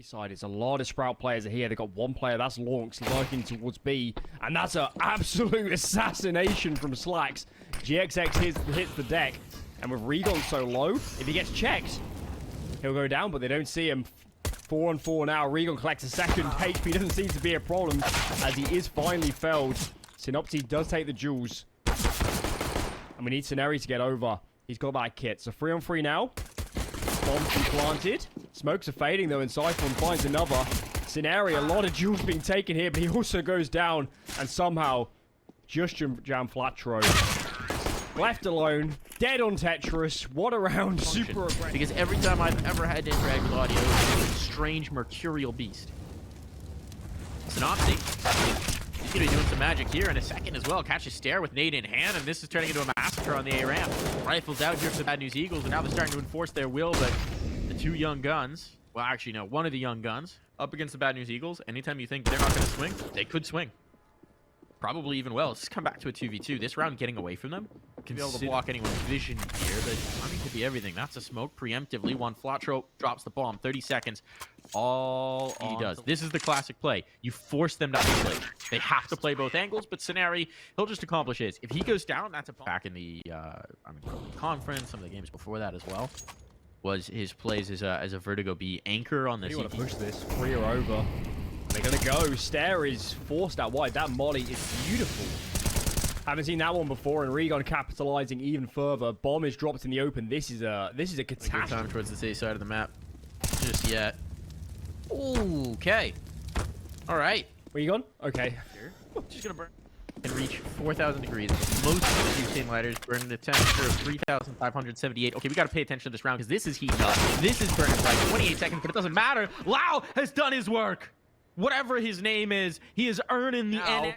Side, it's a lot of Sprout players are here. They've got one player, that's lauNX, lurking towards B, and that's an absolute assassination from Slacks. GXX hits the deck, and with Regon so low, if he gets checked, he'll go down, but they don't see him. 4-on-4 now. Regon collects a second. HP doesn't seem to be a problem, as he is finally felled. Synopsy does take the jewels, and we need Scenarii to get over. He's got that kit, so 3-on-3 now. Bombs be planted. Smokes are fading though, and Siphon finds another. Scenarii, a lot of jewels being taken here, but he also goes down and somehow just jam Flatro. Left alone, dead on Tetris. What a round, super aggressive. Because every time I've ever had to interact with audio, it's a strange mercurial beast. Synopsy. He's going to be doing some magic here in a second as well. Catches Stare with nade in hand, and this is turning into a massacre on the A ramp. Rifles out here for the Bad News Eagles, and now they're starting to enforce their will, but the two young guns, well, actually, no, one of the young guns up against the Bad News Eagles, anytime you think they're not going to swing, they could swing. Probably even well. Let's come back to a 2v2. This round, getting away from them, can be able to block anyone's vision here, but timing could be everything. That's a smoke preemptively. One Flatro drops the bomb. 30 seconds. All he does. This is the classic play. You force them not to play. They have to play both angles, but Scenarii, he'll just accomplish his. If he goes down, that's a bomb. Back in the conference, some of the games before that as well, was his plays as a Vertigo B anchor on the You want to push this. 3 are over. They're going to go. Stare is forced out wide. That molly is beautiful. Haven't seen that one before, and Regon capitalizing even further. Bomb is dropped in the open. This is a catastrophe. Good time towards the C side of the map. Just yet. Okay. All right. Where you gone? Okay. Just going to burn and reach 4,000 degrees. Most of the butane lighters burning the temperature of 3,578. Okay, we got to pay attention to this round because this is heating up. This is burning for like 28 seconds, but it doesn't matter. Lau has done his work. Whatever his name is, he is earning the NX.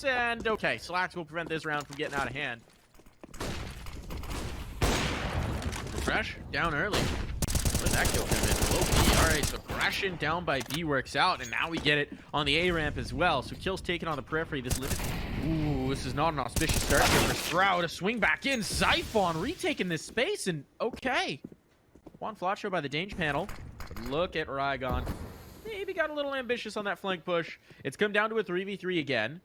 And okay, Slacks will prevent this round from getting out of hand. Refresh down early. Where's that kill from it? Low B. Alright, so Grashin down by B works out, and now we get it on the A ramp as well. So kills taken on the periphery. This limit. Ooh, this is not an auspicious start here for Sprout. A swing back in. Siphon retaking this space, and okay. One Flatro by the danger panel. Look at Rygon. Maybe got a little ambitious on that flank push. It's come down to a 3v3 again.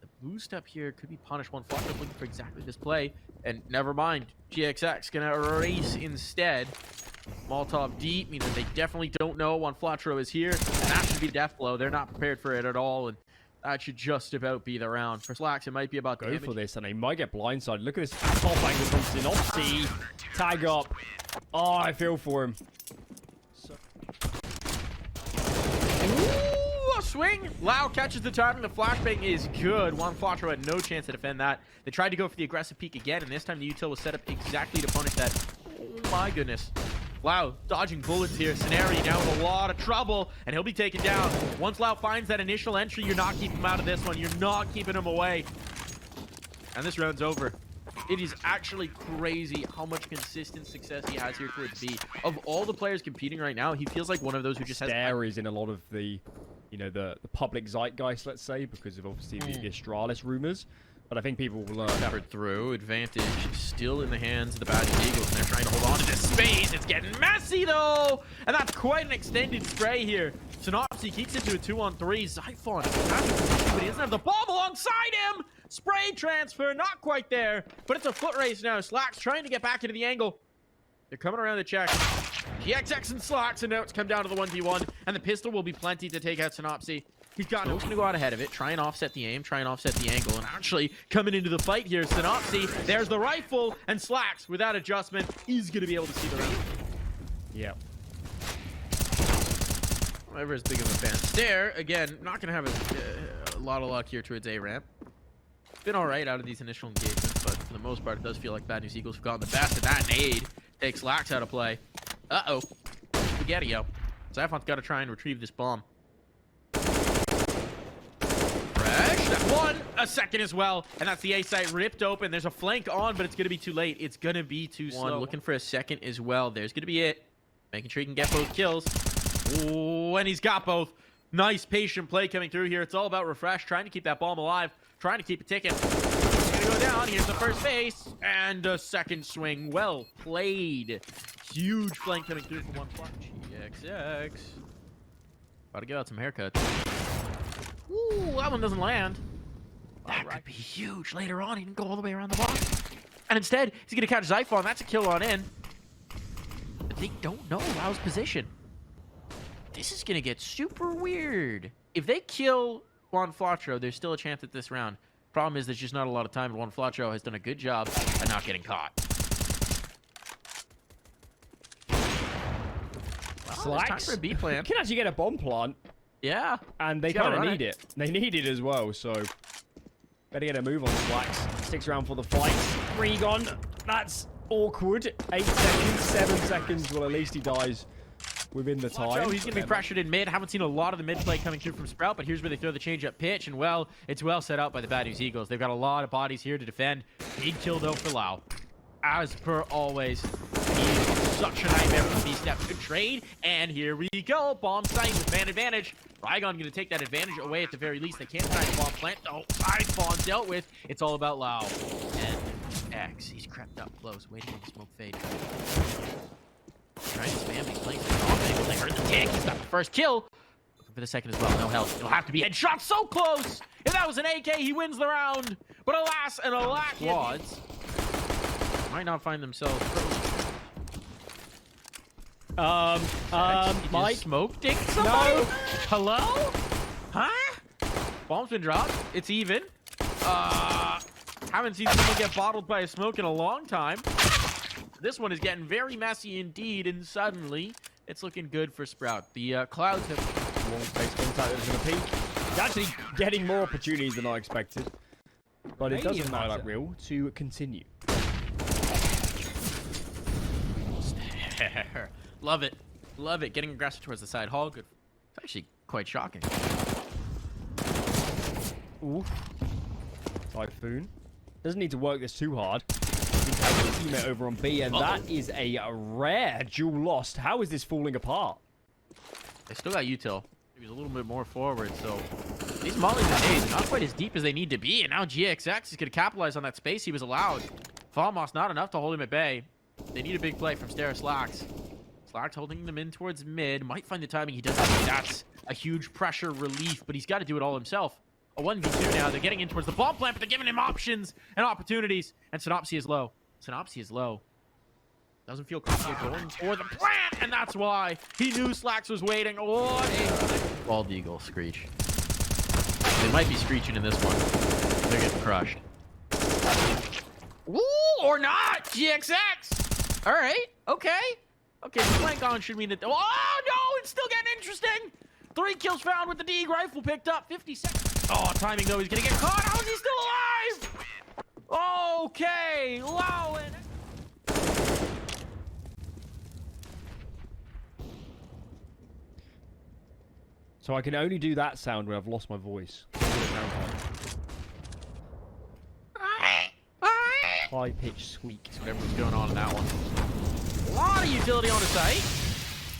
The boost up here could be punished. One Flatro looking for exactly this play. And never mind. GXX gonna race instead. Molotov deep means that they definitely don't know One Flatro is here. And that should be death blow. They're not prepared for it at all. And that should just about be the round. For Slacks, it might be about go for this, and they might get blindsided. Look at this top angle from Synopsy. Tag up. Oh, I feel for him. Ooh, a swing. Lau catches the timing. The flashbang is good. One Flatro had no chance to defend that. They tried to go for the aggressive peek again, and this time the util was set up exactly to punish that. Oh my goodness. Lau dodging bullets here. Scenarii now in a lot of trouble, and he'll be taken down. Once Lau finds that initial entry, you're not keeping him out of this one. You're not keeping him away. And this round's over. It is actually crazy how much consistent success he has here towards B. Of all the players competing right now, he feels like one of those who just has... Stare is in a lot of the, you know, the public zeitgeist, let's say, because of obviously the Astralis rumors. But I think people will learn. Covered through. Advantage still in the hands of the Bad News Eagles, and they're trying to hold on to this space. It's getting messy, though! And that's quite an extended spray here. Synopsy keeps it to a 2-on-3. Siphon, but he doesn't have the bomb alongside him! Spray transfer, not quite there, but it's a foot race now. Slacks trying to get back into the angle. They're coming around the check. GXX and Slacks, and now it's come down to the 1v1, and the pistol will be plenty to take out Synopsy. He's got no to go out ahead of it, try and offset the aim, try and offset the angle, and actually coming into the fight here, Synopsy, there's the rifle, and Slacks, without adjustment, is going to be able to see the round. Yeah. Never as big of a fan. Stare, again, not going to have a lot of luck here towards A ramp. Been all right out of these initial engagements, but for the most part, it does feel like Bad News Eagles have gotten the best of that nade. Takes Slacks out of play. Uh-oh. Spaghetti-o. Siphon's got to try and retrieve this bomb. Fresh. That one. A second as well. And that's the A site ripped open. There's a flank on, but it's going to be too late. It's going to be too slow. Looking for a second as well. There's going to be it. Making sure he can get both kills. Ooh, and he's got both. Nice patient play coming through here. It's all about Refresh, trying to keep that bomb alive, trying to keep it ticking. It's gonna go down. down. Here's the first base. And a second swing. Well played. Huge flank coming through for one flank. GXX. About to give out some haircuts. Ooh, that one doesn't land. That could be huge later on. He didn't go all the way around the box. And instead, he's going to catch Zyphon. That's a kill on in. But they don't know lau's position. This is going to get super weird. If they kill Juan Flatro, there's still a chance at this round. Problem is, there's just not a lot of time. Juan Flatro has done a good job at not getting caught. Well, it's time for a B plan. You can actually get a bomb plant. Yeah. And they kind of need it. They need it as well, so... Better get a move on Slacks. Sticks around for the fight. Regon. That's awkward. 8 seconds, 7 seconds. Well, at least he dies within the time. He's going to be pressured in mid. Haven't seen a lot of the mid play coming through from Sprout, but here's where they throw the change-up pitch. And, well, it's well set up by the Bad News Eagles. They've got a lot of bodies here to defend. Big kill, though, for Lau. As per always, he's such a nightmare for the step to trade. And here we go. Bomb site with man advantage. Rygon going to take that advantage away at the very least. They can't find a bomb plant. Oh, Zyphon dealt with. It's all about Lau. And X, he's crept up close, waiting on the smoke fade. Trying to spam these plays. They heard the tick. He's got the first kill. Looking for the second as well. No health. It'll have to be headshot. So close. If that was an AK, he wins the round. But alas and alack, quads might not find themselves. Mike? Smoke dick somebody? No. Hello? Huh? Bomb's been dropped. It's even. Haven't seen someone get bottled by a smoke in a long time. This one is getting very messy indeed, and suddenly it's looking good for Sprout. The clouds have long space contact that's going to peak. He's actually getting more opportunities than I expected. But it doesn't matter real to continue. Love it. Love it. Getting aggressive towards the side hall. Good. It's actually quite shocking. Ooh. Typhoon. Doesn't need to work this too hard. He's having a teammate over on B, and that is a rare duel lost. How is this falling apart? They still got util. He was a little bit more forward, so these mollies and nades are not quite as deep as they need to be, and now GXX is going to capitalize on that space he was allowed. Falmos not enough to hold him at bay. They need a big play from Stara Slacks. Slacks holding them in towards mid. Might find the timing. He doesn't. That's a huge pressure relief, but he's got to do it all himself. A 1v2 now. They're getting in towards the bomb plant, but they're giving him options and opportunities. And Synopsy is low. Synopsy is low. Doesn't feel comfortable going for the plant, and that's why he knew Slacks was waiting. What a bald eagle screech. They might be screeching in this one. They're getting crushed. Woo, or not. GXX. All right. Okay. Okay, the flank on should mean that... Oh, no! It's still getting interesting! 3 kills found with the Deeg rifle picked up. 50 seconds. Oh, timing, though. He's going to get caught. How is he still alive? Okay. lauNX. So I can only do that sound when I've lost my voice. High-pitched squeak. That's whatever was going on in that one. A lot of utility on the site.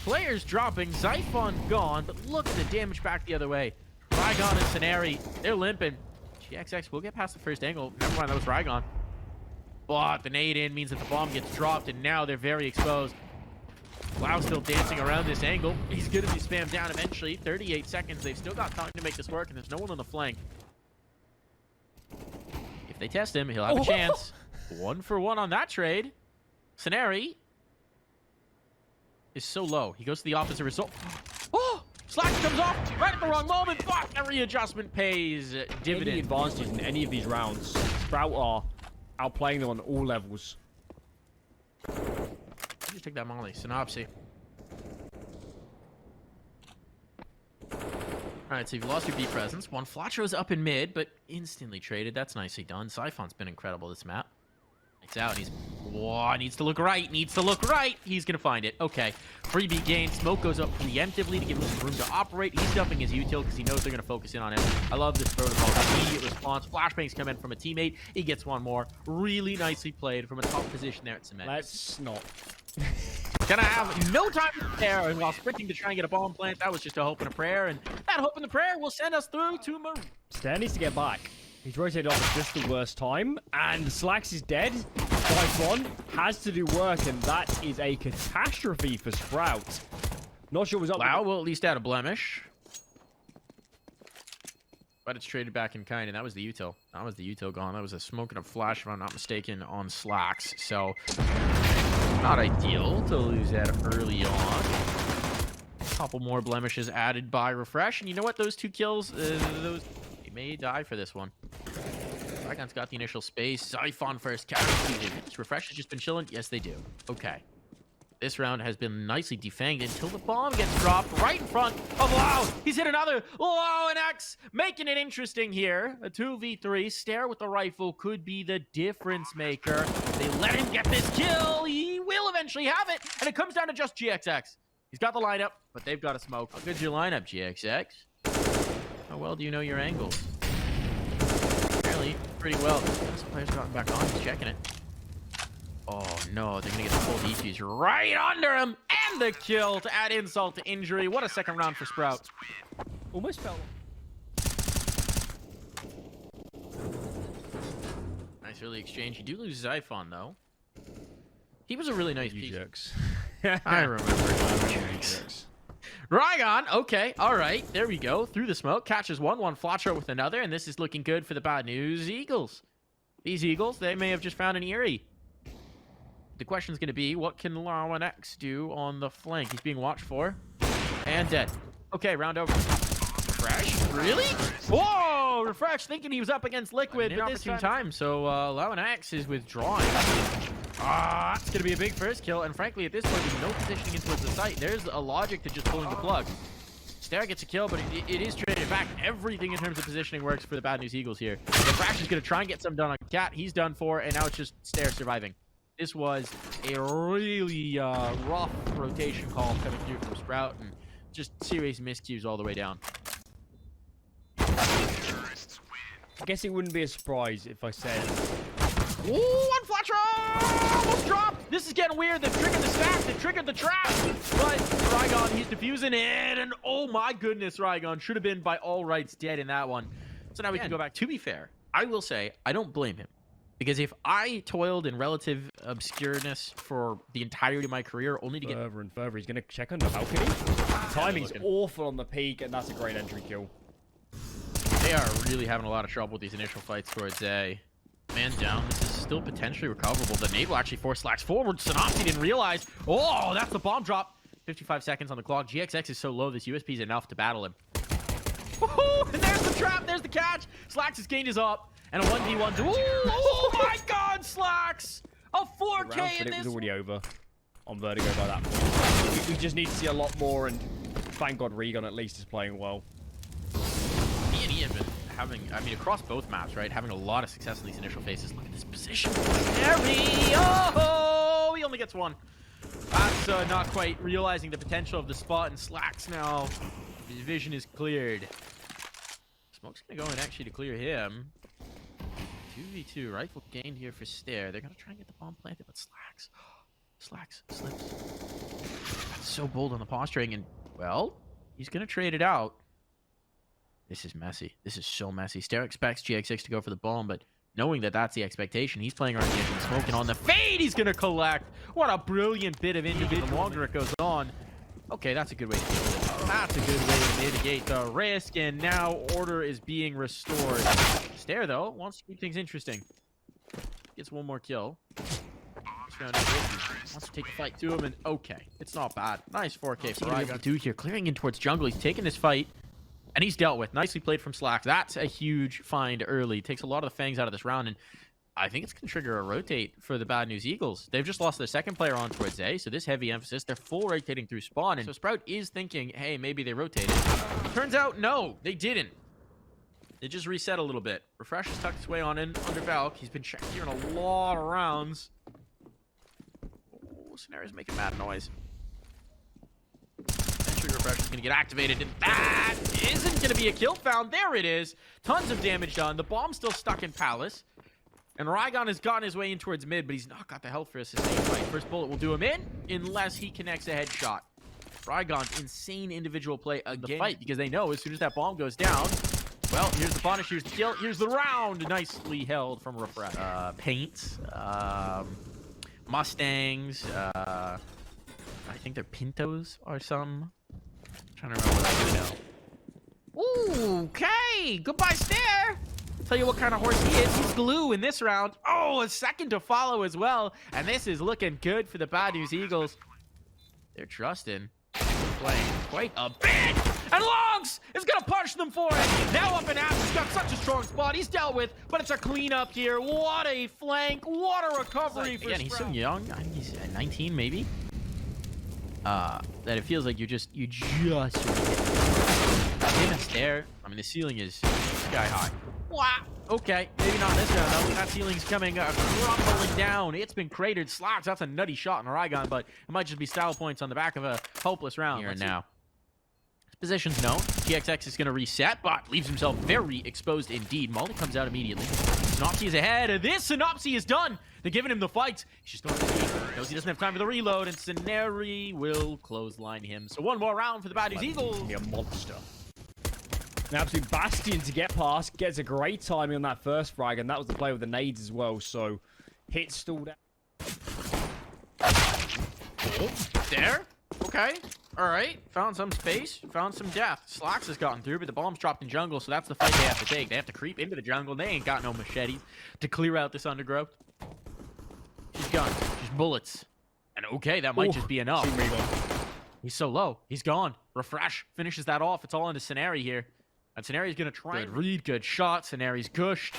Players dropping. Zyphon gone, but look at the damage back the other way. Rygon and Scenari, they're limping. GXX will get past the first angle. Never mind, that was Rygon. But the nade in means that the bomb gets dropped, and now they're very exposed. Lau's still dancing around this angle. He's going to be spammed down eventually. 38 seconds. They've still got time to make this work, and there's no one on the flank. If they test him, he'll have a chance. 1 for 1 on that trade. Scenari is so low. He goes to the opposite result. Oh! Slack comes off right at the wrong moment. Fuck! Every adjustment pays dividends. Any advantages in any of these rounds, Sprout are outplaying them on all levels. Just take that molly. Synopsy. Alright, so you've lost your B presence. One Flatro's up in mid, but instantly traded. That's nicely done. Zyphon's been incredible this map. It's out. He's... Whoa, needs to look right. Needs to look right. He's going to find it. Okay. Freebie gain. Smoke goes up preemptively to give him some room to operate. He's dumping his util because he knows they're going to focus in on him. I love this protocol. Immediate response. Flashbangs come in from a teammate. He gets one more. Really nicely played from a top position there at Cement. Let's not. Gonna have no time to prepare, and while sprinting to try and get a bomb plant, that was just a hope and a prayer, and that hope and a prayer will send us through to Maroon. Stan needs to get back. He's rotated off at just the worst time, and Slacks is dead. One has to do work, and that is a catastrophe for Sprout. Not sure what's up. Lau will at least add a blemish. But it's traded back in kind, and that was the util. That was the util gone. That was a smoke and a flash, if I'm not mistaken, on Slacks. So, not ideal to lose that early on. A couple more blemishes added by Refresh. And you know what? Those 2 kills, they may die for this one. Dragon's got the initial space. Zyphon first. Refresh has just been chilling. Yes, they do. Okay. This round has been nicely defanged until the bomb gets dropped right in front of Lau. He's hit another lauNX, making it interesting here. A 2v3. Stare with the rifle could be the difference maker. They let him get this kill. He will eventually have it. And it comes down to just GXX. He's got the lineup, but they've got a smoke. How good's your lineup, GXX? How well do you know your angles? Apparently, pretty well. This player's gotten back on. He's checking it. Oh no, they're gonna get the full defuse right under him, and the kill to add insult to injury. What a second round for Sprout. Almost fell. Nice early exchange. You do lose Zyphon though. He was a really nice piece. I remember GXX. Rygon, okay, all right, there we go. Through the smoke, catches one flash out with another, and this is looking good for the bad news Eagles. These Eagles, they may have just found an Eerie. The question's going to be, what can lauNX do on the flank? He's being watched for. And dead. Okay, round over. Refresh? Really? Whoa! Refresh thinking he was up against Liquid, but this time. So, lauNX is withdrawing. It's going to be a big first kill. And frankly, at this point, there's no positioning in towards the site. There's a logic to just pulling the plug. Stare gets a kill, but it is traded back. Everything in terms of positioning works for the Bad News Eagles here. Refresh is going to try and get some done on Cat. He's done for, and now it's just Stare surviving. This was a really rough rotation call coming through from Sprout, and just serious miscues all the way down. I guess it wouldn't be a surprise if I said... Ooh, one flatcher! Almost dropped! This is getting weird. They've triggered the stack. They've triggered the trap. But Rygon, he's defusing it, and oh my goodness, Rygon should have been by all rights dead in that one. So now we can go back. To be fair, I will say I don't blame him. Because if I toiled in relative obscureness for the entirety of my career, only to get further and further, he's going to check on the balcony. Timing's awful on the peak, and that's a great entry kill. They are really having a lot of trouble with these initial fights towards A. Man down. This is still potentially recoverable. The nade will actually force Slacks forward. Synopsy didn't realize. Oh, that's the bomb drop. 55 seconds on the clock. GXX is so low, this USP is enough to battle him. Woohoo! And there's the trap. There's the catch. Slacks has gained his up. And a 1v1. Oh my god, Slacks! A 4K in this. It was already over on Vertigo by that point. We just need to see a lot more, and thank god Regan at least is playing well. Me and Ian have been having, I mean, across both maps, right? Having a lot of success in these initial phases. Look at this position. Oh, he only gets one. That's not quite realizing the potential of the spot, and Slacks now. His vision is cleared. Smoke's gonna go in actually to clear him. 2v2 rifle gained here for Stare. They're gonna try and get the bomb planted, but Slacks slips. That's so bold on the posturing, and well, he's gonna trade it out. This is messy. This is so messy. Stare expects GXX to go for the bomb, but knowing that that's the expectation, he's playing around the edge and smoking on the fade. He's gonna collect. What a brilliant bit of individual. The longer it goes on. Okay, that's a good way to deal with it. That's a good way to mitigate the risk, and now order is being restored. Stare, though, wants to keep things interesting. Gets one more kill. Wants to take the fight to him, and okay, it's not bad. Nice 4K for Rygon. Dude here, clearing in towards jungle. He's taking this fight, and he's dealt with. Nicely played from Slacks. That's a huge find early. Takes a lot of the fangs out of this round, and I think it's going to trigger a rotate for the Bad News Eagles. They've just lost their second player on towards A, so this heavy emphasis, they're full rotating through spawn, and so Sprout is thinking, hey, maybe they rotated. Turns out, no, they didn't. They just reset a little bit. Refresh has tucked his way on in under Valk. He's been checked here in a lot of rounds. Oh, Scenario's making mad noise. Eventually, Refresh is going to get activated, and that isn't going to be a kill found. There it is. Tons of damage done. The bomb's still stuck in Palace. And Rygon has gotten his way in towards mid, but he's not got the health for a sustained fight. First bullet will do him in, unless he connects a headshot. Rygon's insane individual play again. The fight, because they know as soon as that bomb goes down, Well, here's the punish, here's the kill, here's the round. Nicely held from Refresh. Paints, Mustangs, I think they're Pintos or some. I'm trying to remember what I know. Ooh, okay. Goodbye, Stare. Tell you what kind of horse he is. He's glue in this round. Oh, a second to follow as well. And this is looking good for the Bad News Eagles. They're trusting. Playing quite a bit. And lonX is going to punch them for it. Now up and out. He's got such a strong spot. He's dealt with, but it's a cleanup here. What a flank. What a recovery for Again, he's so young. I think he's 19 maybe. That it feels like you just in a stare. I mean, the ceiling is sky high. Wow. Okay, maybe not this round though. That ceiling's coming crumbling down. It's been cratered. Slacks. That's a nutty shot in a Rygon, but it might just be style points on the back of a hopeless round. Here and now. His position's known. GXX is going to reset, but leaves himself very exposed indeed. Molly comes out immediately. Synopsy is ahead. This Synopsy is done. They're giving him the fight. He's just going to the knows he doesn't have time for the reload, and Scenary will clothesline him. So one more round for the Bad News Eagles. Be a monster. An absolute bastion to get past. Gets a great timing on that first frag, and that was the play with the nades as well. So hit stalled out. Oh, there. Okay. All right. Found some space. Found some death. Slacks has gotten through, but the bomb's dropped in jungle, so that's the fight they have to take. They have to creep into the jungle. They ain't got no machetes to clear out this undergrowth. She's guns. She's bullets. And okay, that might just be enough. He's so low. He's gone. Refresh finishes that off. It's all into Scenary here. And Scenary's going to try and read. Good shot. Scenary's gushed.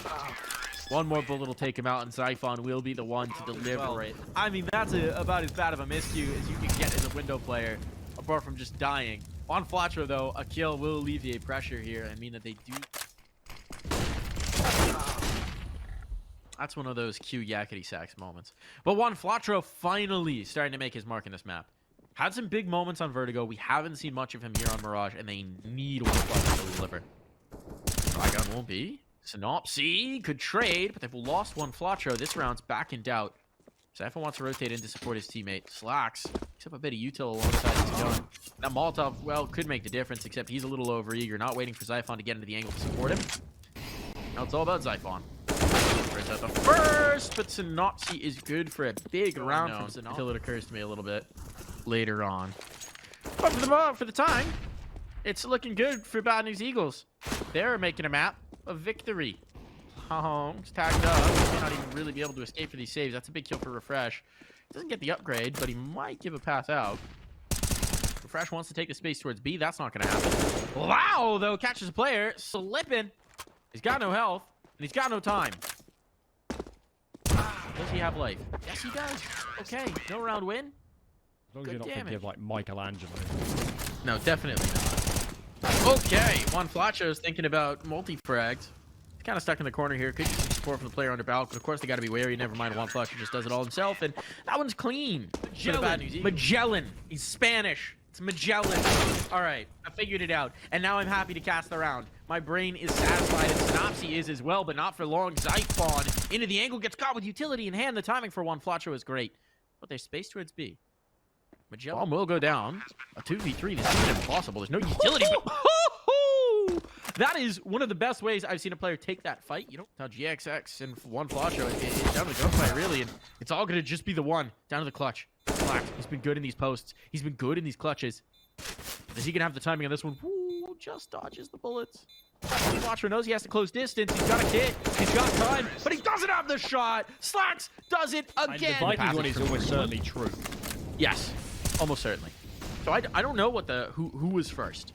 One more bullet will take him out, and Zyphon will be the one to deliver it. I mean, that's about as bad of a miscue as you can get as a window player, apart from just dying. On Flatro, though, a kill will alleviate pressure here and mean that they do... That's one of those cute yakety sax moments. But Juan Flatro finally starting to make his mark in this map. Had some big moments on Vertigo. We haven't seen much of him here on Mirage, and they need Juan Flatro to deliver. Rygon won't be. Synopsy could trade, but they've lost Juan Flatro. This round's back in doubt. Zyphon wants to rotate in to support his teammate. Slacks picks up a bit of util alongside his gun. Now Molotov, well, could make the difference, except he's a little overeager, not waiting for Zyphon to get into the angle to support him. Now it's all about Zyphon. Brings out the first, but Synopsy is good for a big round from Synopsy until it occurs to me a little bit later on. But for the time, it's looking good for Bad News Eagles. They're making a map of victory. He's tagged up. He may not even really be able to escape for these saves. That's a big kill for Refresh. Doesn't get the upgrade, but he might give a pass out. Refresh wants to take the space towards B. That's not going to happen. Wow, though, catches a player. Slipping. He's got no health, and he's got no time. Does he have life? Yes, he does. Okay, no round win. As long as you're not thinking of, like, Michelangelo. No, definitely not. Okay, Juan Flacho's thinking about multi-frags. He's kind of stuck in the corner here. Could use some support from the player under Balk, but of course they got to be wary. Never mind, Juan Flacho just does it all himself, and that one's clean. Magellan. He's Spanish. It's Magellan. All right, I figured it out, and now I'm happy to cast the round. My brain is satisfied, and Synopsy is as well, but not for long. Zyphon into the angle, gets caught with utility in hand. The timing for Juan Flacho is great, but there's space towards B. Magellan bomb will go down. A 2v3. This is impossible. There's no utility. That is one of the best ways I've seen a player take that fight. You know how GXX and Juan Flacho it's down to the gunfight really, and it's all gonna just be the one down to the clutch. Slack. He's been good in these posts. He's been good in these clutches. Is he gonna have the timing on this one? Woo, just dodges the bullets. Flacho knows he has to close distance. He's got a kit. He's got time, but he doesn't have the shot. Slacks does it again. The Viking one is almost certainly true. Yes. Almost certainly. So I don't know what who was first,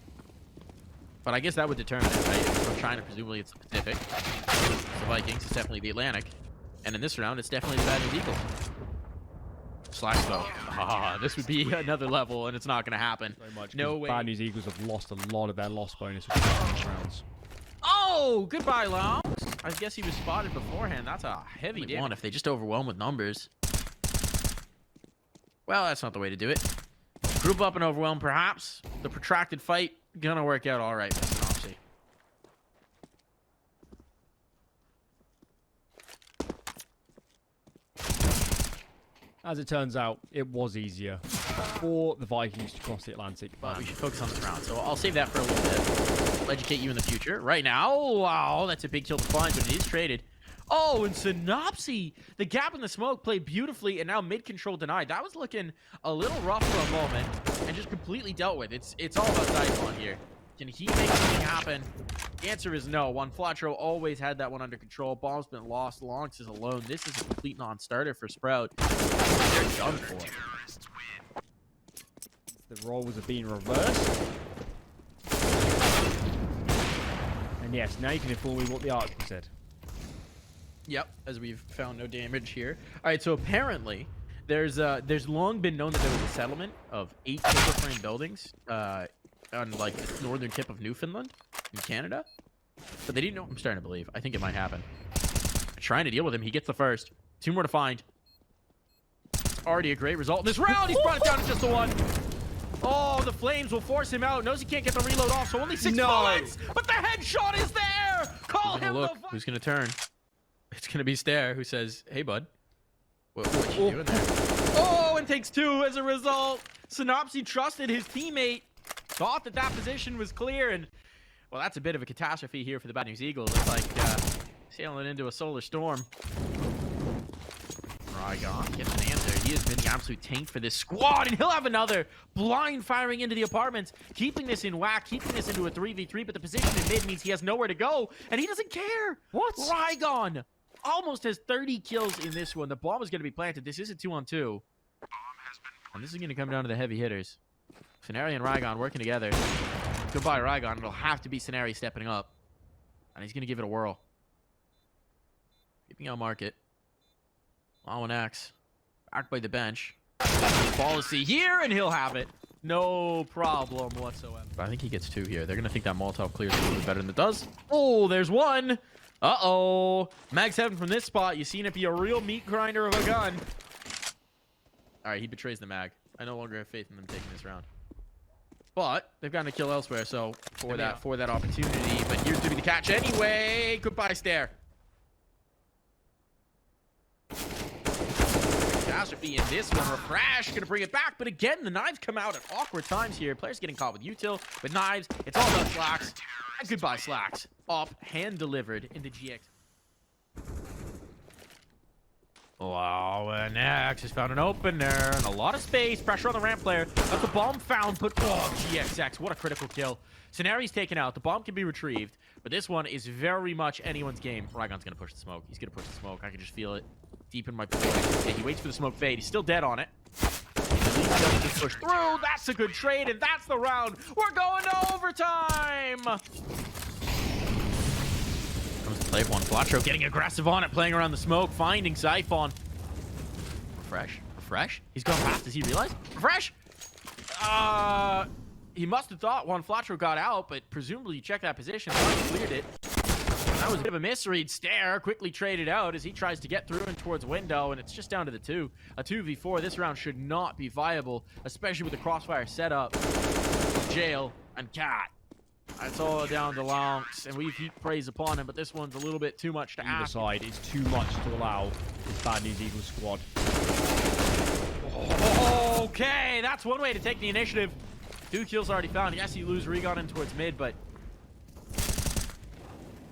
but I guess that would determine it, right? From China, presumably it's the Pacific. It's the Vikings. It's definitely the Atlantic, and in this round, it's definitely the Bad News Eagles. Slacks though. This would be another level, and it's not going to happen. No way. Bad News Eagles have lost a lot of their loss bonus with these rounds. Oh, goodbye, lauNX. I guess he was spotted beforehand. That's a heavy one if they just overwhelm with numbers. Well, that's not the way to do it. Group up and overwhelm, perhaps. The protracted fight, gonna work out all right for Synopsy. As it turns out, it was easier for the Vikings to cross the Atlantic. But we should focus on this round, so I'll save that for a little bit. will educate you in the future. Right now, wow, that's a big kill to find, but it is traded. Oh, and Synopsy, the gap in the smoke played beautifully, and now mid-control denied. That was looking a little rough for a moment, and just completely dealt with. It's all about Zyphon here. Can he make something happen? The answer is no. Flatro always had that one under control. Bomb's been lost. lauNX is alone. This is a complete non-starter for Sprout. They're done for. The roles are being reversed. And yes, now you can inform me what the archer said. Yep, as we've found no damage here. All right, so apparently there's long been known that there was a settlement of 8 timber frame buildings on like the northern tip of Newfoundland in Canada, but they didn't know. I'm starting to believe. I think it might happen. Trying to deal with him. He gets the first. 2 more to find. Already a great result in this round. He's brought it down to just the 1. Oh, the flames will force him out. Knows he can't get the reload off, so only 6 bullets. But the headshot is there. Call him. Look, who's gonna turn? It's gonna be Stare, who says, "Hey, bud, what you doing there?" Oh, and takes 2 as a result. Synopsy trusted his teammate, thought that position was clear, and well, that's a bit of a catastrophe here for the Bad News Eagles. It's like sailing into a solar storm. Rygon gets an answer. He has been the absolute tank for this squad, and he'll have another blind firing into the apartments, keeping this in whack, keeping this into a 3v3, but the position in mid means he has nowhere to go, and he doesn't care. What? Rygon almost has 30 kills in this one. The bomb is going to be planted. This is a 2-on-2. And this is going to come down to the heavy hitters. Scenari and Rygon working together. Goodbye, Rygon. It'll have to be Scenari stepping up. And he's going to give it a whirl. Keeping out market. lauNX. Backed by the bench. Policy here, and he'll have it. No problem whatsoever. I think he gets 2 here. They're going to think that Molotov clears a little bit better than it does. Oh, there's 1. Uh-oh. Mag 7 from this spot. You've seen it be a real meat grinder of a gun. All right, he betrays the mag. I no longer have faith in them taking this round. But they've gotten a kill elsewhere, so for that opportunity. But here's to be the catch anyway. Goodbye, Stare. Catastrophe in this one. Refresh gonna bring it back, but again, the knives come out at awkward times here. Players getting caught with util, with knives. It's all about Slacks. And goodbye, Slacks. Up, hand delivered into GX. lauNX has found an opener and a lot of space. Pressure on the ramp player. That's the bomb found, but oh, GXX, what a critical kill. Scenari's taken out. The bomb can be retrieved, but this one is very much anyone's game. Rygon's gonna push the smoke. He's gonna push the smoke. I can just feel it deep in my voice. Okay, he waits for the smoke fade. He's still dead on it. He doesn't just push through. That's a good trade, and that's the round. We're going to overtime. Comes to play one. Flatro getting aggressive on it, playing around the smoke, finding Zyphon. Refresh? He's gone fast. Does he realize? Refresh? He must have thought Flatro got out, but presumably you check that position. Cleared it. That was a bit of a misread. Stare quickly traded out as he tries to get through and towards window, and it's just down to the 2. A 2v4. This round should not be viable, especially with the crossfire setup. Jail and Cat. It's all down to lauNX, and we've heaped praise upon him, but this one's a little bit too much to Either ask. side is too much to allow this Bad News Eagles squad. Okay, that's one way to take the initiative. 2 kills already found. Yes, you lose Regon in towards mid, but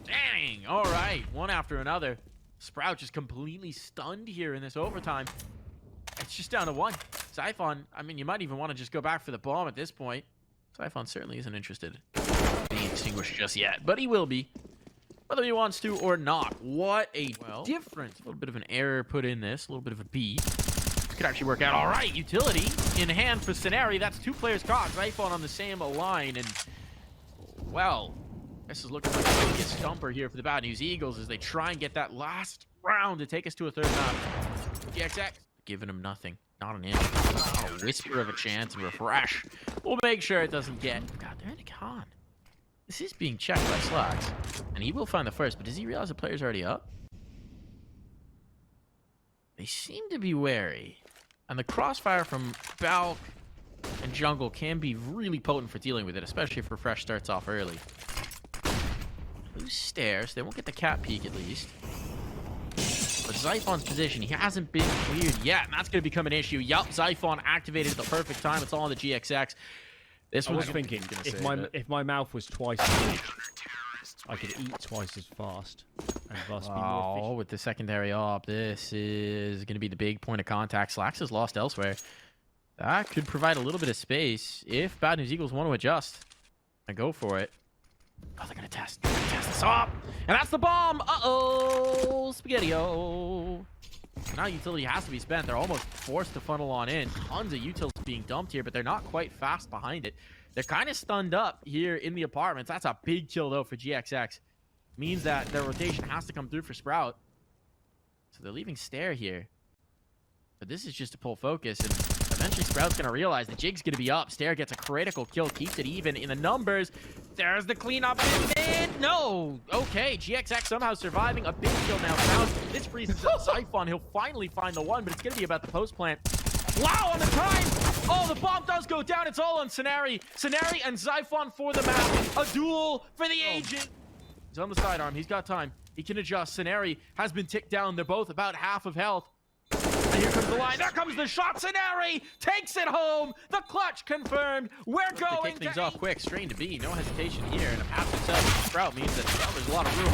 dang. All right, one after another. Sprout just completely stunned here in this overtime. It's just down to 1. Zyphon, I mean, you might even want to just go back for the bomb at this point. Zyphon certainly isn't interested in being extinguished just yet, but he will be, whether he wants to or not. What a difference. A little bit of an error put in this, a little bit of a beat. This could actually work out all right. Utility in hand for Scenari. That's 2 players caught. Zyphon on the same line, and well, this is looking like a stumper here for the Bad News Eagles as they try and get that last round to take us to a 3rd map. GXX giving him nothing. Not an inch. A whisper of a chance and refresh. We'll make sure it doesn't get... God, they're in a con. This is being checked by Slacks. And he will find the first, but does he realize the player's already up? They seem to be wary. And the crossfire from Balk and Jungle can be really potent for dealing with it, especially if Refresh starts off early. Lose Stairs. They won't get the cat peek at least. But Zyphon's position, he hasn't been cleared yet, and that's going to become an issue. Yup, Zyphon activated at the perfect time. It's all on the GXX. This I was one's thinking, if my mouth was twice as big, I could eat twice as fast and thus be more efficient. With the secondary op, this is going to be the big point of contact. Slacks is lost elsewhere. That could provide a little bit of space if Bad News Eagles want to adjust and go for it. Oh, they're going to test this up. And that's the bomb. Uh-oh. Spaghetti-o. Now utility has to be spent. They're almost forced to funnel on in. Tons of utils being dumped here, but they're not quite fast behind it. They're kind of stunned up here in the apartments. That's a big kill, though, for GXX. Means that their rotation has to come through for Sprout. So they're leaving Stair here. But this is just to pull focus, and eventually Sprout's going to realize the jig's going to be up. Stair gets a critical kill, keeps it even in the numbers. There's the cleanup in mid. No. Okay, GXX somehow surviving. A big kill now found. This freezes up Zyphon. He'll finally find the one, but it's going to be about the post plant. Wow, on the time. Oh, the bomb does go down. It's all on Sanari. Sanari and Zyphon for the map. A duel for the agent. He's on the sidearm. He's got time. He can adjust. Sanari has been ticked down. They're both about half of health. And here comes the line. There comes the shot. Sanari takes it home. The clutch confirmed. We're going to kick things off quick. Strain to B. No hesitation here. And a pass itself to Sprout means that there's a lot of room.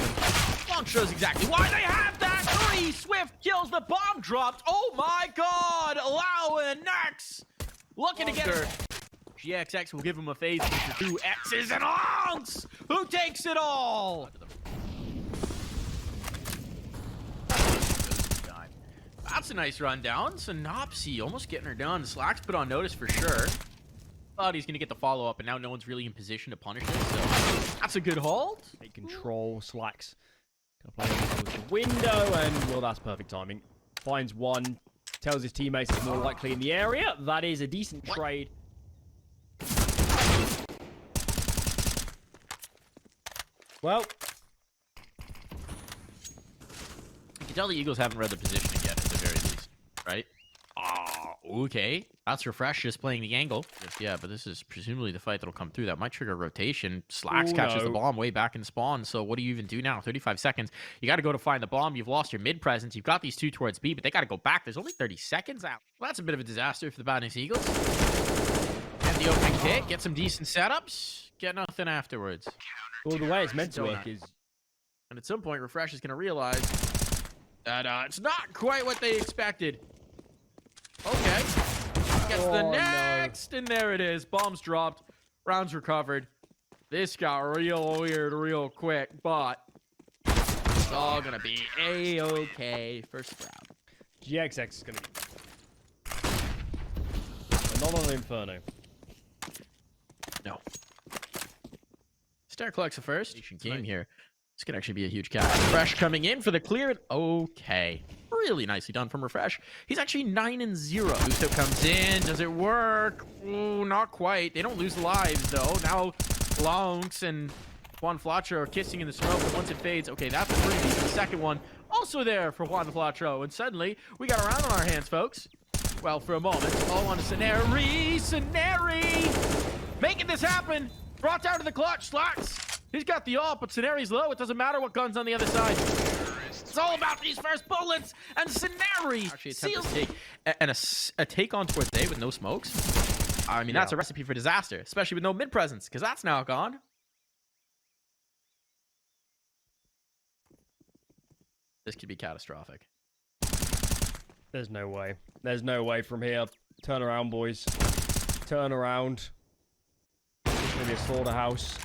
And Long shows exactly why they have that. 3 swift kills. The bomb dropped. Oh my God. lauNX looking to get her. GXX will give him a phase into 2 X's and onks. Who takes it all? That's a nice rundown. Synopsy almost getting her done. Slacks put on notice for sure. Thought he's going to get the follow-up, and now no one's really in position to punish him. So that's a good hold. Take control. Slacks gonna play with the window, and well, that's perfect timing. Finds one. Tells his teammates it's more likely in the area. That is a decent trade. Well, you can tell the Eagles haven't read the positioning yet, at the very least, right? Okay. That's Refresh just playing the angle. Yeah, but this is presumably the fight that'll come through. That might trigger rotation. Slacks catches the bomb way back in spawn. So what do you even do now? 35 seconds. You got to go to find the bomb. You've lost your mid presence. You've got these 2 towards B, but they got to go back. There's only 30 seconds out. Well, that's a bit of a disaster for the Bad News Eagles. And the opening pick. Get some decent setups. Get nothing afterwards. Well, the way it's meant to work is... And at some point, Refresh is going to realize that it's not quite what they expected. Okay. Gets the next, and there it is. Bombs dropped. Rounds recovered. This got real weird real quick, but it's all going to be A-okay for Sprout. GXX is going to be... Not on the Inferno. No. Stair collects the first. Game here. This could actually be a huge catch. Refresh coming in for the clear. Okay. Really nicely done from Refresh. He's actually 9-0. Gusto comes in. Does it work? Ooh, not quite. They don't lose lives, though. Now, lauNX and Juan Flatro are kissing in the smoke, but once it fades, okay, that's a freebie. The second one, also there for Juan Flatro. And suddenly, we got a round on our hands, folks. Well, for a moment, all on to Sanari. Sanari! Making this happen. Brought down to the clutch. Slacks. He's got the ult, but Sanari's low. It doesn't matter what gun's on the other side. It's all about these first bullets, and Sanari actually seals to take and a take on towards A with no smokes. I mean, that's a recipe for disaster, especially with no mid presence, because that's now gone. This could be catastrophic. There's no way. There's no way from here. Turn around, boys. Turn around. It's gonna be a slaughterhouse.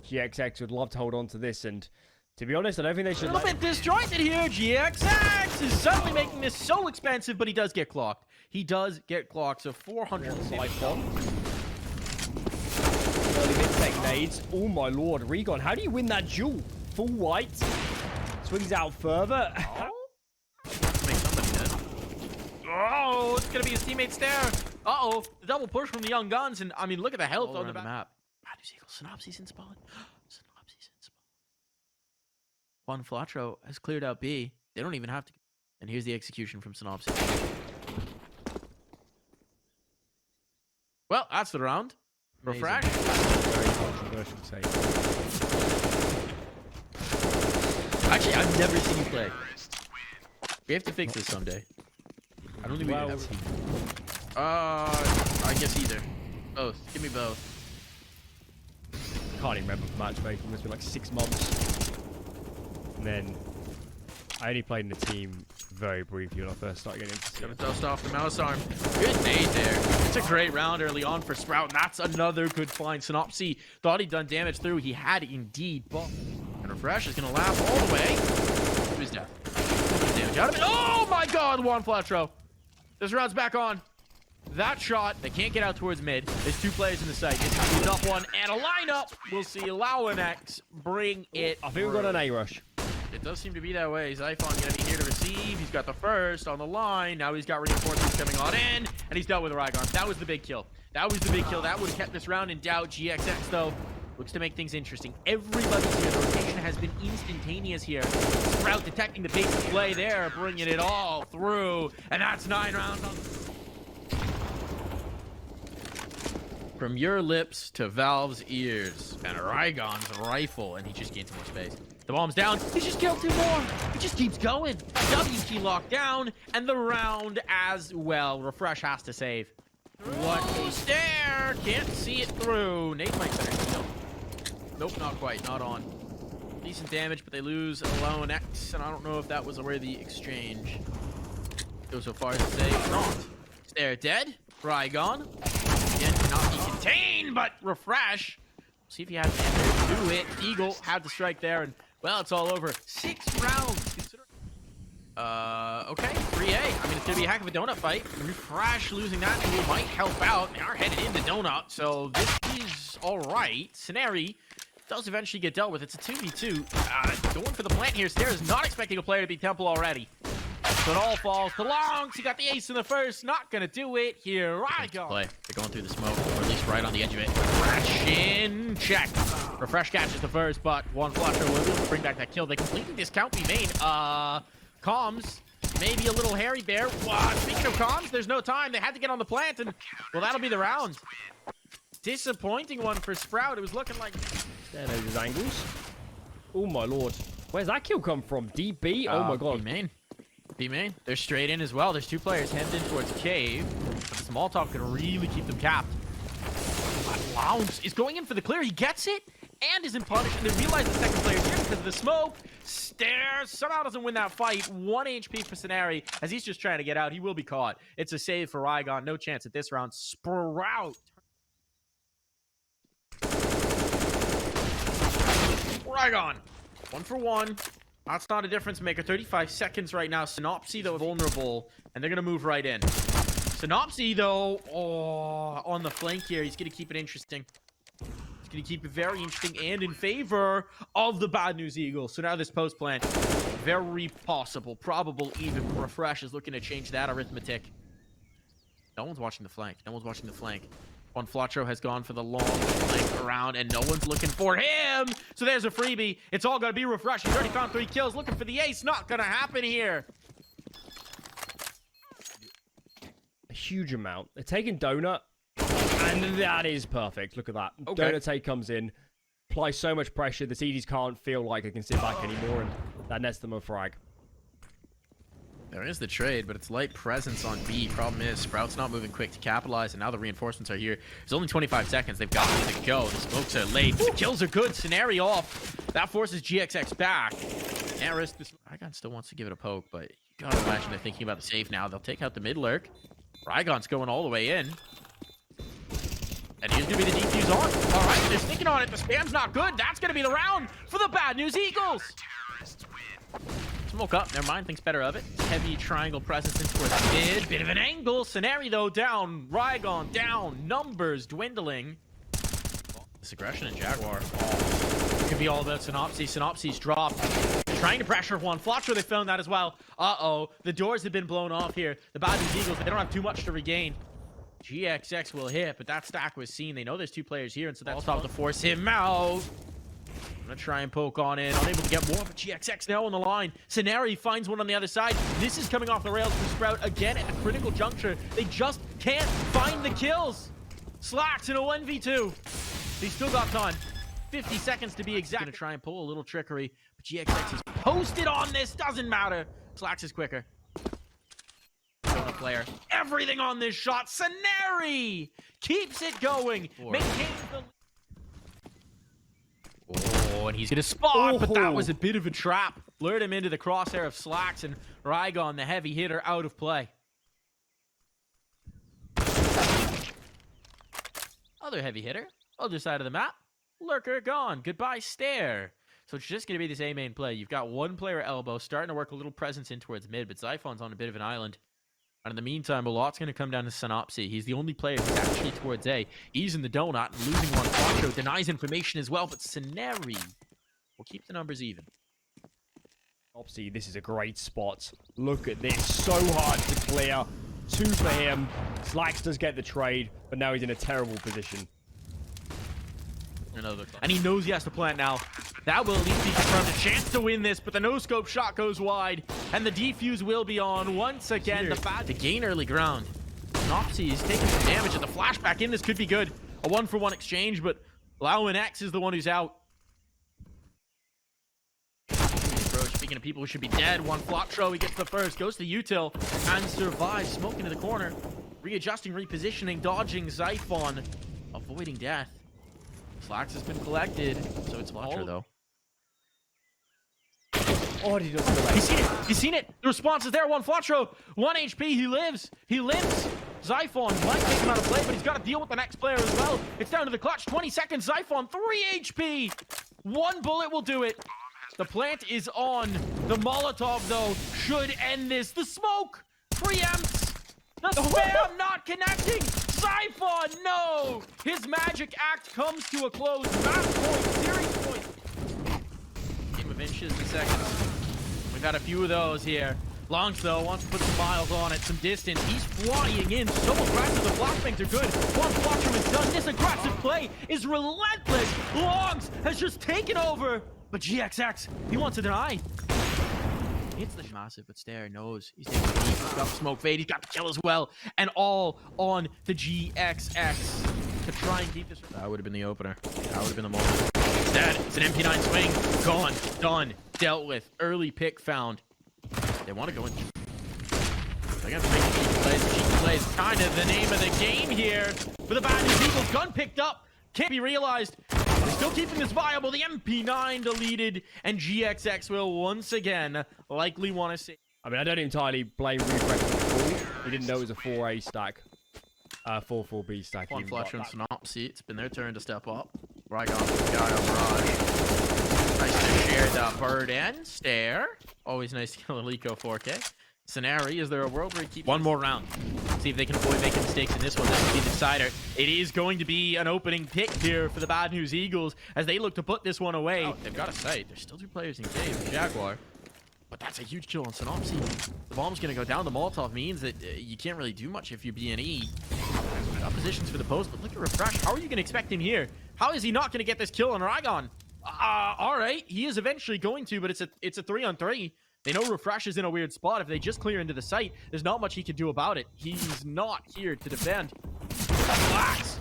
GXX would love to hold on to this, and to be honest, I don't think they should. A little bit disjointed here. GXX is suddenly making this so expensive, but he does get clocked. He does get clocked, so 405 bomb. Early mid-tech nades. Oh my lord, Regon, how do you win that duel? Full white. Swings out further. Oh, it's gonna be his teammate Stair. Uh-oh, the double push from the young guns, and I mean, look at the health on the map. Bad News Eagles, Synopsy's in spawn. Synopsy's in spawn. Juan Flatro has cleared out B. They don't even have to. And here's the execution from Synopsy. Well, that's the round. Refresh. Very controversial take. Actually, I've never seen you play. We have to fix this someday. I don't think we have. I guess either. Both. Give me both. Can't even remember matchmaking. It's been like 6 months. And then I only played in the team very briefly when I first started getting into Gonna dust off the mouse arm. Good nade there. It's a great round early on for Sprout. And that's another good find. Synopsy thought he'd done damage through. He had indeed, but and Refresh is gonna laugh all the way to his death. Damage out of it. Oh my god, Juan Flatro. This round's back on. That shot, they can't get out towards mid. There's 2 players in the site. It's up one and a lineup. We'll see lauNX bring it. I think we've got an A rush. It does seem to be that way. Zyphon gonna be here to receive. He's got the first on the line. Now he's got reinforcements coming on in, and he's dealt with Rygon. That was the big kill. That was the big kill. That would have kept this round in doubt. GXX, though, looks to make things interesting. Everybody's here. The rotation has been instantaneous here. Sprout detecting the pace of play there, bringing it all through, and that's 9 rounds on. From your lips to Valve's ears, and Rygon's rifle, and he just gains more space. The bomb's down. He just killed 2 more. He just keeps going. W key locked down, and the round as well. Refresh has to save. What a stare. Can't see it through. Nate might better kill. Nope, not quite. Not on. Decent damage, but they lose lauNX, and I don't know if that was a worthy exchange. Go so far as to say not. Stare dead. Rygon. Again, cannot be contained, but Refresh. See if he has to do it. Eagle had to strike there, and well, it's all over. 6 rounds. Okay, 3A. I mean, it's gonna be a heck of a donut fight. Refresh losing that duel might help out. They are headed into donut, so this is all right. Scenari does eventually get dealt with. It's a 2v2. Going for the plant here. Stare is not expecting a player to be Temple already. So it all falls to longs. He got the ace in the first. Not gonna do it. Here I go. Play. They're going through the smoke, or at least right on the edge of it. Refresh in check. Refresh catches the first, but Juan Flatro will be able to bring back that kill. They completely discount me main. Comms. Maybe a little hairy bear. Speaking of comms, there's no time. They had to get on the plant, and well, that'll be the round. Disappointing one for Sprout. It was looking like. There knows his angles. Oh my lord. Where's that kill come from? DB? Oh my god. B main. B main. They're straight in as well. There's 2 players headed in towards cave. But the small talk can really keep them capped. Lounge is going in for the clear. He gets it and isn't punished. And they realize the second player's here because of the smoke. Stairs somehow doesn't win that fight. 1 HP for Scenari as he's just trying to get out. He will be caught. It's a save for Rygon. No chance at this round. Sprout. Rygon. 1 for 1. That's not a difference maker. 35 seconds right now. Synopsy, though, vulnerable, and they're going to move right in. Synopsy, though, on the flank here. He's going to keep it interesting. He's going to keep it very interesting and in favor of the Bad News Eagles. So now this post plant, very possible, probable even. Refresh is looking to change that arithmetic. No one's watching the flank. No one's watching the flank. Juan Flatro has gone for the long flank around, and no one's looking for him. So there's a freebie. It's all going to be Refresh. He's already found 3 kills. Looking for the ace. Not going to happen here. A huge amount. They're taking donut, and that is perfect. Look at that. Okay. Donut take comes in, applies so much pressure. The CDs can't feel like they can sit back anymore, and that nets them a frag. There is the trade, but it's light presence on B. Problem is, Sprout's not moving quick to capitalize, and now the reinforcements are here. There's only 25 seconds. They've got to go. The smokes are late. The kills are good. Scenario off. That forces GXX back. Rygon still wants to give it a poke, but you gotta imagine they're thinking about the save now. They'll take out the mid lurk. Rygon's going all the way in. And here's gonna be the defuse on. All right, they're sneaking on it. The spam's not good. That's gonna be the round for the Bad News Eagles. Smoke up. Never mind. Thinks better of it. Heavy triangle presence in towards mid. Bit of an angle. Scenario, though, down. Rygon down. Numbers dwindling. This aggression in Jaguar. It could be all about Synopsy. Synopsy's dropped. They're trying to pressure Juan Flatro. They found that as well. Uh-oh. The doors have been blown off here. The Bad News Eagles, they don't have too much to regain. GXX will hit, but that stack was seen. They know there's 2 players here, and so that's about to force him out. I'm gonna try and poke on in. Unable to get more, but GXX now on the line. Scenari finds one on the other side. This is coming off the rails for Sprout again at a critical juncture. They just can't find the kills. Slacks in a 1v2. They still got time. 50 seconds to be exact. Gonna try and pull a little trickery, but GXX is posted on this. Doesn't matter. Slacks is quicker. player. Everything on this shot. Saneri keeps it going. Maintains the... Oh, and he's going to spot, but that was a bit of a trap. Lured him into the crosshair of Slacks, and Rygon, the heavy hitter, out of play. Other heavy hitter, other side of the map. Lurker gone. Goodbye, Stare. So it's just going to be this A main play. You've got one player elbow, starting to work a little presence in towards mid, but Zyphon's on a bit of an island. And in the meantime, a lot's going to come down to Synopsy. He's the only player who's actually towards A. He's in the donut, and losing one Quattro denies information as well, but Saneri will keep the numbers even. Synopsy, this is a great spot. Look at this. So hard to clear. 2 for him. Slacks does get the trade, but now he's in a terrible position. And he knows he has to plant now. That will at least be confirmed. A chance to win this, but the no-scope shot goes wide, and the defuse will be on once again. The gain early ground. Synopsy is taking some damage, and the flashback in this could be good. A 1-for-1 exchange, but lauNX is the one who's out. Speaking of people who should be dead, one Flotro, he gets the first, goes to Util, and survives. Smoke into the corner. Readjusting, repositioning, dodging Zyphon, avoiding death. Slacks has been collected, so it's Flotro though. Oh, he doesn't. He's seen it. He's seen it. The response is there. One Flotro, 1 HP. He lives. He lives. Zyphon might take him out of play, but he's got to deal with the next player as well. It's down to the clutch. 20 seconds. Zyphon, 3 HP. 1 bullet will do it. The plant is on. The Molotov, though, should end this. The smoke preempts. The spam not connecting. Zyphon, no! His magic act comes to a close. Match point, series point. Game of inches and seconds. We've had a few of those here. Launch, though, wants to put some miles on it, some distance. He's flying in. So aggressive. The flashbangs are good. One Flotro is done. This aggressive play is relentless. Longs has just taken over. But GXX, he wants to deny. It's the massive, but Stare knows he's taking the lead. He's got the smoke fade. He's got the kill as well. And all on the GXX to try and keep this. That would have been the opener. That would have been the moment. Instead, it's an MP9 swing. Gone. Done. Dealt with. Early pick found. They want to go in. They're going to make cheeky plays. Cheeky plays. Kind of the name of the game here. For the Bad News Eagles. Gun picked up. Can't be realized. We're still keeping this viable. The MP9 deleted, and GXX will once again likely want to see. I mean, I don't entirely blame Refresh for the call. He didn't know it was a 4A stack. 4-4B stack. One flash on Synopsy. It's been their turn to step up. Rygon with the guy on Mirage. Nice to share that bird and Stare. Always nice to kill a Lico 4K. Saneri, is there a world where he keeps one more round? See if they can avoid making mistakes in this one. This will be the decider. It is going to be an opening pick here for the Bad News Eagles as they look to put this one away. Oh, they've got a sight. There's still 2 players in game. Jaguar. But that's a huge kill on Synopsy. The bomb's going to go down. The Molotov means that you can't really do much if you BNE. Positions for the post, but look at Refresh. How are you going to expect him here? How is he not going to get this kill on Rygon? All right. He is eventually going to, but it's a 3-on-3. They know Refresh is in a weird spot. If they just clear into the site, there's not much he can do about it. He's not here to defend. Slacks.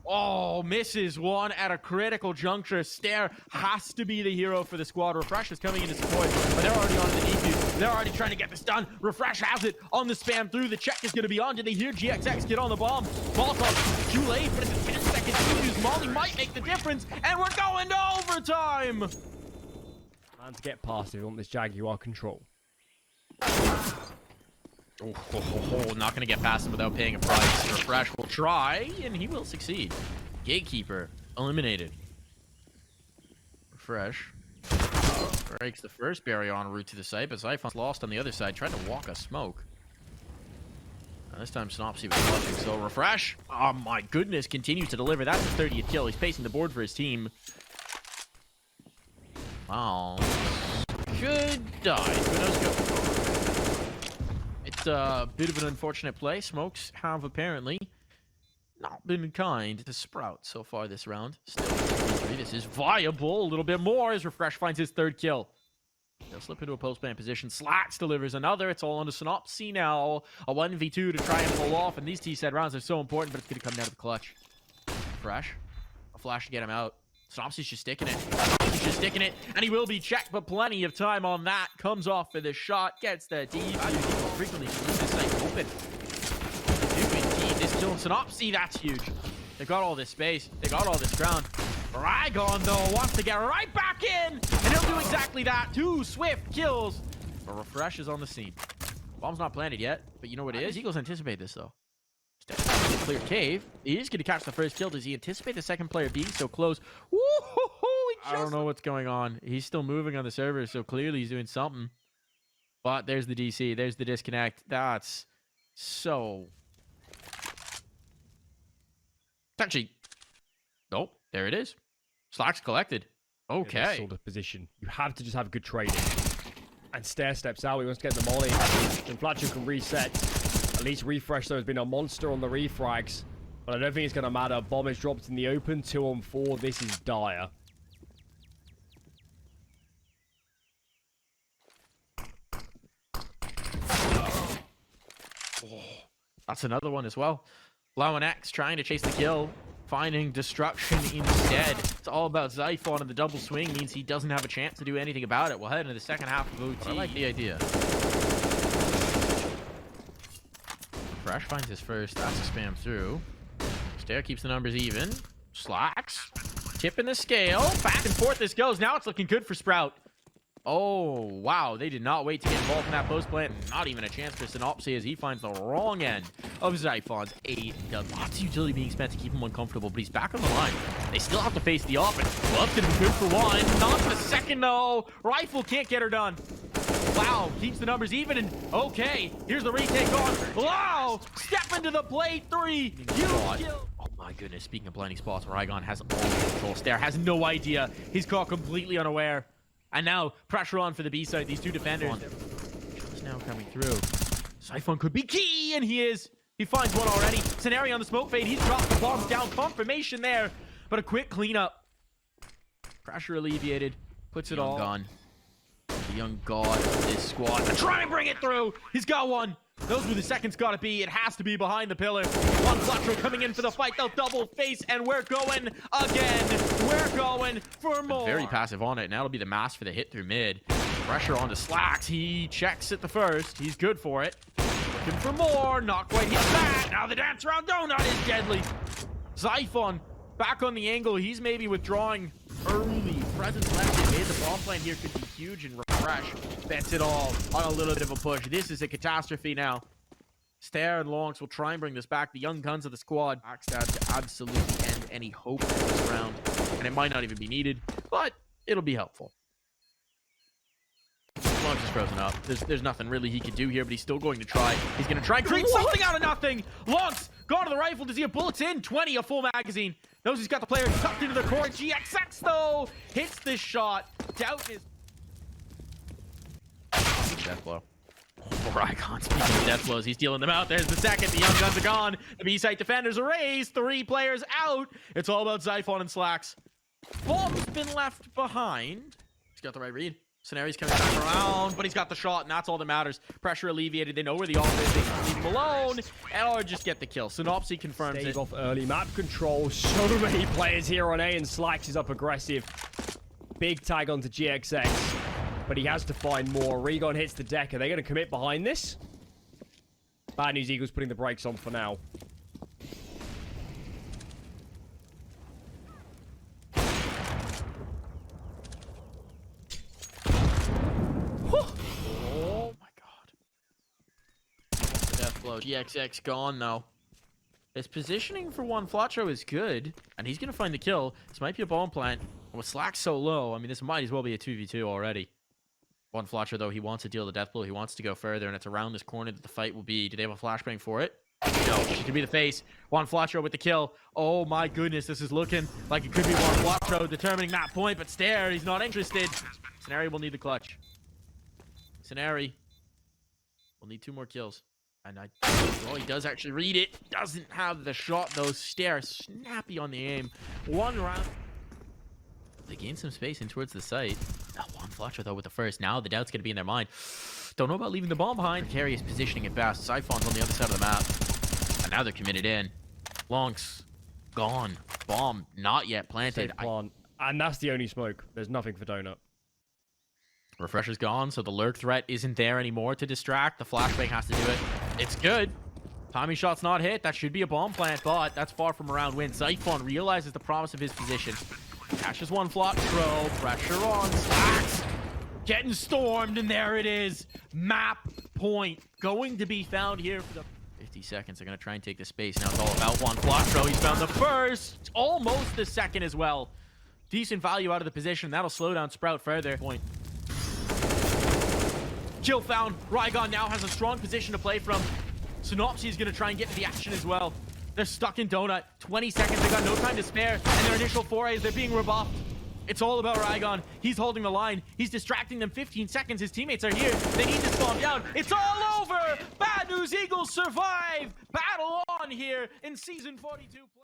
Oh, misses one at a critical juncture. Stare has to be the hero for the squad. Refresh is coming in to support, but they're already on the defuse. They're already trying to get this done. Refresh has it on the spam through. The check is going to be on. Did they hear GXX get on the bomb? Molotov, too late, but it's a 10-second defuse. Molly might make the difference, and we're going to overtime. Man, to get past if you want this Jaguar control. Not going to get past him without paying a price. Refresh will try, and he will succeed. Gatekeeper eliminated. Refresh breaks the first barrier en route to the site, but Zyphon's lost on the other side, trying to walk a smoke. Now this time Synopsy was watching, so Refresh, oh my goodness, continues to deliver. That's his 30th kill. He's pacing the board for his team. Wow. Should die. It's a bit of an unfortunate play. Smokes have apparently not been kind to Sprout so far this round. Still, this is viable. A little bit more as Refresh finds his 3rd kill. They'll slip into a post-ban position. Slacks delivers another. It's all on to Synopsy now. A 1v2 to try and pull off. And these T-set rounds are so important, but it's going to come down to the clutch. Refresh. A flash to get him out. Synopsy's just sticking it. He's just sticking it, and he will be checked, but plenty of time on that. Comes off for the shot, gets the D. Frequently leaves this site open. Synopsy, that's huge. They got all this space. They got all this ground. Rygon, though, wants to get right back in. And he'll do exactly that. 2 swift kills. But Refresh is on the scene. Bomb's not planted yet. But you know what it is? Eagles anticipate this, though. Clear cave. He is going to catch the first kill. Does he anticipate the second player being so close? I don't know what's going on. He's still moving on the server, so clearly he's doing something. But there's the DC. There's the disconnect. That's so... Actually, nope. There it is. Slacks collected. Okay. This sort of position. You have to just have good trading. And Stair steps out. He wants to get the molly. Then Flatcher can reset. At least Refresh, though, has been a monster on the refrags. But I don't think it's going to matter. Bomb is dropped in the open. 2 on 4. This is dire. That's another one as well. lauNX trying to chase the kill, finding destruction instead. It's all about Xiphon, and the double swing means he doesn't have a chance to do anything about it. We'll head into the second half of OT. I like the idea. Fresh finds his first. That's a spam through. Stair keeps the numbers even. Slacks. Tipping the scale. Back and forth this goes. Now it's looking good for Sprout. Oh, wow. They did not wait to get involved in that post plant. Not even a chance for Synopsy as he finds the wrong end of Xiphon's 8. Lots of utility being spent to keep him uncomfortable, but he's back on the line. They still have to face the offense. Glove's going to be good for 1. Not for the second, though. Rifle can't get her done. Wow, keeps the numbers even, and okay, here's the retake on. Wow, step into the plate 3. Huge kill. Oh my goodness, speaking of blinding spots, Rygon has all the control. Stair has no idea. He's caught completely unaware. And now, pressure on for the B side. These 2 defenders. Just now coming through. Xiphon could be key, and he is. He finds one already. Scenario on the smoke fade. He's dropped the bombs down. Confirmation there. But a quick cleanup. Pressure alleviated. Puts it all gone. The young god of this squad. And try and bring it through. He's got one. Those were the seconds gotta be. It has to be behind the pillar. One Fletcher coming in for the fight. They'll double face, and we're going again. We're going for more. Very passive on it, and that'll be the mask for the hit through mid. Pressure onto Slacks. He checks at the first. He's good for it. Looking for more. Not quite hit that. Now the dance around donut is deadly. Xiphon back on the angle. He's maybe withdrawing early. Presence left in mid. The bomb plan here could be huge, and Refresh bets it all on a little bit of a push. This is a catastrophe now. Stair and lauNX will try and bring this back. The young guns of the squad backstab to absolutely end any hope in this round. And it might not even be needed, but it'll be helpful. lauNX is frozen up. There's nothing really he could do here, but he's still going to try. He's going to try and create something out of nothing. lauNX, gone to the rifle. Does he have bullets in? 20, a full magazine. Knows he's got the player tucked into the core. GXX, though, hits this shot. Doubt is... Death blow. Rygon, speaking of death blows, he's dealing them out. There's the second. The young guns are gone. The B-site defenders are raised. 3 players out. It's all about Xiphon and Slacks. Bomb's been left behind. He's got the right read. Scenario's coming back around, but he's got the shot, and that's all that matters. Pressure alleviated. They know where the off is. They can leave him alone, or just get the kill. Synopsy confirms it. Off early map control. So many players here on A, and Slacks is up aggressive. Big tag onto GXX. But he has to find more. Rygon hits the deck. Are they going to commit behind this? Bad news, Eagles putting the brakes on for now. Oh my god. Death blow. GXX gone though. His positioning for one Flatcho is good, and he's going to find the kill. This might be a bomb plant. And with Slack so low, I mean, this might as well be a 2v2 already. One Flatcher, though, he wants to deal the death blow. He wants to go further, and it's around this corner that the fight will be. Do they have a flashbang for it? No, it could be the face. One Flatcher with the kill. Oh my goodness, this is looking like it could be one Flatcher determining that point, but Stair, he's not interested. Scenario will need the clutch. Scenario will need 2 more kills. And well, he does actually read it. Doesn't have the shot, though. Stair, snappy on the aim. 1 round. They gain some space in towards the site. One Fletcher, though, with the first. Now the doubt's going to be in their mind. Don't know about leaving the bomb behind. Carry is positioning it fast. Xiphon's on the other side of the map. And now they're committed in. lauNX gone. Bomb not yet planted. And that's the only smoke. There's nothing for Donut. Refresher's gone, so the lurk threat isn't there anymore to distract. The flashbang has to do it. It's good. Timing shot's not hit. That should be a bomb plant, but that's far from a round win. Zyphon realizes the promise of his position. Cashes one flop throw. Pressure on. Slacks. Getting stormed, and there it is. Map point going to be found here for the 50 seconds. They're going to try and take the space. Now it's all about one flop throw. He's found the first. Almost the second as well. Decent value out of the position. That'll slow down Sprout further. Point. Kill found. Rygon now has a strong position to play from. Synopsy is going to try and get to the action as well. They're stuck in Donut. 20 seconds. They got no time to spare. And their initial forays, they're being rebuffed. It's all about Rygon. He's holding the line. He's distracting them. 15 seconds. His teammates are here. They need to slow him down. It's all over. Bad news. Eagles survive. Battle on here in Season 42.